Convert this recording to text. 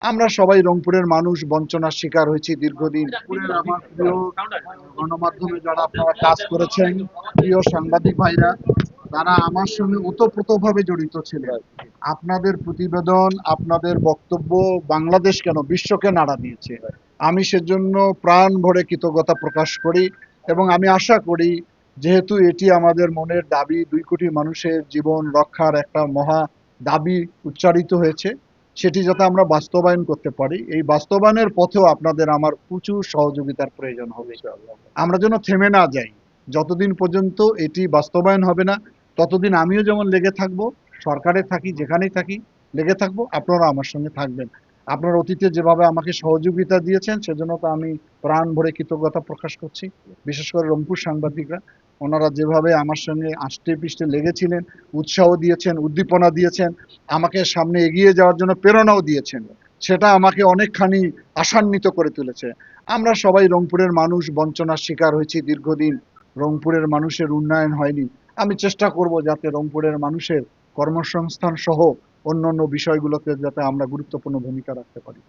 আমরা সবাই রংপুরের মানুষ বঞ্চনার শিকার হয়েছি দীর্ঘদিন। রংপুরের আমার প্রিয় গণমাধ্যমে যারা আপনারা কাজ করেছেন, প্রিয় সাংবাদিক ভাইরা, তারা আমার সঙ্গে ওতপ্রোতভাবে জড়িত ছিলেন। আপনাদের প্রতিবেদন, আপনাদের বক্তব্য বাংলাদেশ কেন বিশ্বকে নাড়া দিয়েছে। আমি সেজন্য প্রাণ ভরে কৃতজ্ঞতা প্রকাশ করি এবং আমি আশা করি, যেহেতু এটি আমাদের মনের দাবি, 2 কোটি মানুষের জীবন রক্ষার একটা মহা দাবি উচ্চারিত হয়েছে, সেটি যাতে আমরা বাস্তবায়ন করতে পারি। এই বাস্তবায়নের পথেও আপনাদের আমার প্রচুর সহযোগিতার প্রয়োজন হবে। আমরা যেন থেমে না যাই। যতদিন পর্যন্ত এটি বাস্তবায়ন হবে না, ততদিন আমিও যেমন লেগে থাকবো, সরকারে থাকি, যেখানেই থাকি লেগে থাকবো, আপনারা আমার সঙ্গে থাকবেন। আপনারা অতীতে যেভাবে আমাকে সহযোগিতা দিয়েছেন, সেজন্য তো আমি প্রাণ ভরে কৃতজ্ঞতা প্রকাশ করছি। বিশেষ করে রংপুর সাংবাদিকরা, ওনারা যেভাবে আমার সঙ্গে আষ্টে পৃষ্ঠে লেগেছিলেন, উৎসাহ দিয়েছেন, উদ্দীপনা দিয়েছেন, আমাকে সামনে এগিয়ে যাওয়ার জন্য প্রেরণাও দিয়েছেন, সেটা আমাকে অনেকখানি আশান্বিত করে তুলেছে। আমরা সবাই রংপুরের মানুষ বঞ্চনার শিকার হয়েছি দীর্ঘদিন। রংপুরের মানুষের উন্নয়ন হয়নি। আমি চেষ্টা করব যাতে রংপুরের মানুষের কর্মসংস্থান সহ অন্যান্য বিষয়গুলোতে যাতে আমরা গুরুত্বপূর্ণ ভূমিকা রাখতে পারি।